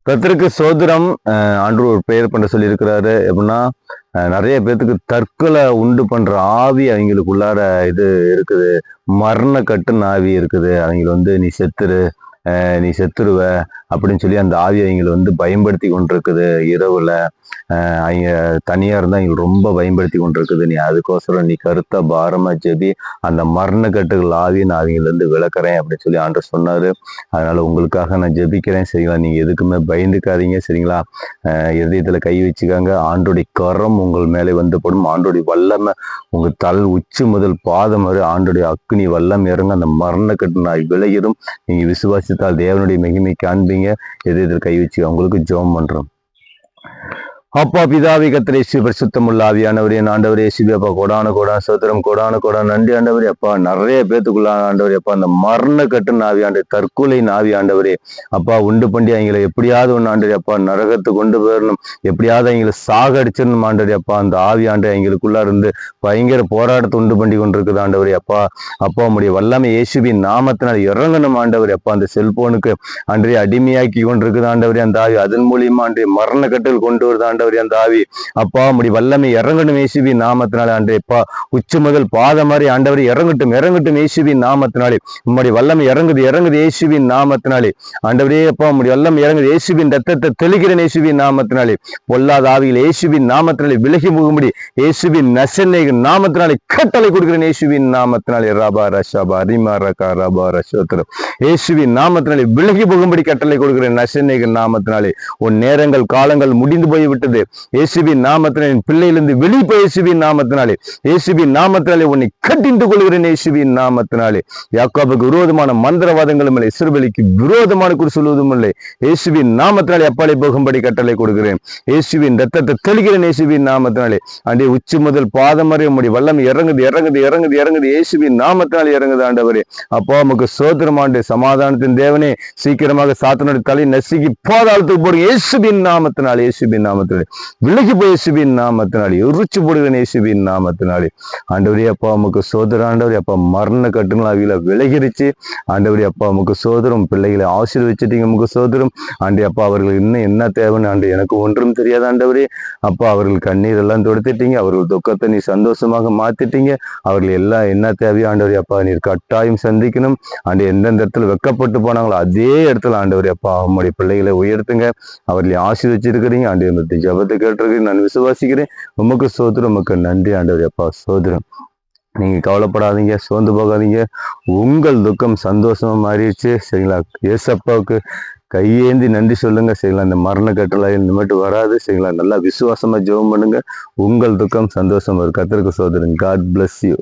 கர்த்தருக்கு சோதரம். ஆண்டு ஒரு பெயர் பண்ண சொல்லியிருக்கிறாரு. எப்படின்னா நிறைய பேர்த்துக்கு தற்கொலை உண்டு பண்ற ஆவி அவங்களுக்குள்ளார இது இருக்குது. மரண கட்டுன்னு ஆவி இருக்குது. அவங்கள நீ செத்துரு, நீ செத்துருவ அப்படின்னு சொல்லி அந்த ஆவி அவங்களை பயன்படுத்தி கொண்டிருக்குது. இரவுல அவங்க தனியா இருந்தா அவங்களுக்கு ரொம்ப பயன்படுத்தி கொண்டிருக்குது. நீ அதுக்கோசரம் நீ கருத்தா பாரமா ஜெபி, அந்த மரண கட்டுகள் ஆவியை நான் அவங்கள விளக்குறேன் அப்படின்னு சொல்லி ஆண்டவர் சொன்னாரு. அதனால உங்களுக்காக நான் ஜெபிக்கிறேன். சரிங்களா? நீங்க எதுக்குமே பயந்துக்காதீங்க. சரிங்களா? இதயத்துல கை வச்சுக்காங்க. ஆண்டோடைய கரம் உங்கள் மேலே படும். ஆண்டோடைய வல்லமை உங்க உச்சி முதல் பாதம் வரை ஆண்டோடைய அக்னி வல்லம் இறங்க அந்த மரண கட்டு நான் விளையிடும். நீங்க விசுவாசித்தால் தேவனுடைய மகிமை காண்பீங்க. இதயத்தில் கை வச்சு அவங்களுக்கு ஜெபம் பண்றோம். அப்பா பிதாவி கத்திரை பரிசுத்தமுள்ள ஆவியானவரே, ஆண்டவரே சிபியப்பா கொடான சோதரம் கொடான நன்றி ஆண்டவரே. அப்பா நிறைய பேத்துக்குள்ள ஆண்டவரே அப்பா அந்த மரண கட்டுன்னு ஆவி ஆண்டு தற்கொலை ஆவி ஆண்டவரே அப்பா உண்டு பண்ணி அவங்களை எப்படியாவது ஒன்று ஆண்டவரே அப்பா நரகத்துக்கு கொண்டு போயிடணும், எப்படியாவது அவங்களை சாகடிச்சிடணும் ஆண்டவரே அப்பா. அந்த ஆவி ஆண்டு அவங்களுக்குள்ள இருந்து பயங்கர போராட்டத்தை உண்டு பண்ணி கொண்டிருக்குது ஆண்டவரே அப்பா. அப்பா உடைய வல்லமை இயேசுவின் நாமத்தினால் இறங்கணும் ஆண்டவரே அப்பா. அந்த செல்போனுக்கு அன்றைய அடிமையாக்கி கொண்டிருக்குது ஆண்டவரே அந்த ஆவி. அதன் மூலியமா அன்றைய மரண கட்டில் கொண்டு வருது ஆண்டவரே அந்த ஆவி. அப்பா உம்முடைய வல்லமை இறங்கட்டும் இயேசுவின் நாமத்தினாலே ஆண்டவரே அப்பா. உச்சி முதல் பாதம் மாதிரி ஆண்டவரே இறங்கட்டும் இயேசுவின் நாமத்தினாலே. உம்முடைய வல்லமை இறங்குது இயேசுவின் நாமத்தினாலே ஆண்டவரே அப்பா. உம்முடைய வல்லமை இறங்குது இயேசுவின் ரத்தத்தை தெளிக்கிறேன் இயேசுவின் நாமத்தினாலே. பொல்லாத ஆவியில் இயேசுவின் நாமத்தினாலே விலகி போகும்படி இயேசுவின் நசன்னேக நாமத்தினாலே கட்டளை கொடுக்கிறேன் இயேசுவின் நாமத்தினாலே. ரபா ரஷபா ரிமா ரகா ரபா ரஷோத்திரம் இயேசுவின் நாமத்தினாலே விலகி போகும்படி கட்டளை கொடுக்கிறேன் நசன்னேக நாமத்தினாலே. உன் நேரங்கள் காலங்கள் முடிந்து போய்விட்டது இயேசுவின் நாமத்தினாலே. பிள்ளையிலிருந்து வெளிப்போ இயேசுவின் நாமத்தினாலே. இயேசுவின் நாமத்தினாலே உன்னை கட்டிந்து கொள்கிறேன் இயேசுவின் நாமத்தினாலே. யாக்கோபுக்கு விரோதமான மந்திரவாதங்களும் இல்லை, இஸ்ரவேலுக்கு விரோதமான குறி சொல்வதும் இல்லை. இயேசுவின் நாமத்தினாலே அப்பாலே போகும்படி கட்டளை கொடுக்கிறேன். இயேசுவின் ரத்தத்தை தெளிக்கிறேன் இயேசுவின் நாமத்தினாலே. அண்டே உச்சி முதல் பாதம் வரை உம்முடைய வல்லமை இறங்குது இயேசுவின் நாமத்தினாலே இறங்குது ஆண்டவரே அப்பா. உமக்கு சோத்திரம் ஆண்டு. சமாதானத்தின் தேவனே, சீக்கிரமாக சாத்தனுடைய தலை நசுக்கி பாதாளத்துக்கு போடுங்க இயேசுவின் நாமத்தினாலே. இயேசுவின் நாமத்தினாலே விலகி போய் இயேசுவின் நாமத்தினாலே உரிச்சு போடுகிறேன் இயேசுவின் நாமத்தினாலே. ஆண்டவரே அப்பா உமக்கு சோதரம் ஆண்டவரே அப்பா. மரண கட்டுங்கள் அவையில விலகிருச்சு ஆண்டவரே அப்பா. உமக்கு சோதரம். பிள்ளைகளை ஆசீர்வதிச்சிட்டீங்க உமக்கு சோதரம் ஆண்டே அப்பா. அவர்களுக்கு இன்னும் என்ன தேவைன்னு ஆண்டு எனக்கு ஒன்றும் தெரியாது ஆண்டவரே அப்பா. அவர்கள் கண்ணீர் எல்லாம் தொடுத்துட்டீங்க, அவர்கள் துக்கத்தை நீ சந்தோஷமாக மாத்திட்டீங்க. அவர்கள் எல்லாம் என்ன தேவையோ ஆண்டவரே அப்பா நீர் கட்டாயம் சந்திக்கணும் ஆண்டு. எந்தெந்த இடத்துல வெக்கப்பட்டு போனாங்களோ அதே இடத்துல ஆண்டவரே அப்பா அவங்களுடைய பிள்ளைகளை உயர்த்துங்க. அவர்களை ஆசீர்வதிச்சிருக்கிறீங்க ஆண்டு. ஜபத்தை கேட்டிருக்கிறேன் நான் விசுவாசிக்கிறேன். உமக்கு சோதரம், உமக்கு நன்றி ஆண்டவரே அப்பா. சோதரம். நீங்க கவலைப்படாதீங்க, சோர்ந்து போகாதீங்க. உங்கள் துக்கம் சந்தோஷமா மாறிடுச்சு. சரிங்களா? ஏசப்பாவுக்கு கையேந்தி நன்றி சொல்லுங்க. சரிங்களா? இந்த மரண கட்டளை இனிமேட்டு வராது. சரிங்களா? நல்லா விசுவாசமா ஜெபம் பண்ணுங்க. உங்கள் துக்கம் சந்தோஷமா இருக்கு. கர்த்தருக்கு சோதரன். God bless you.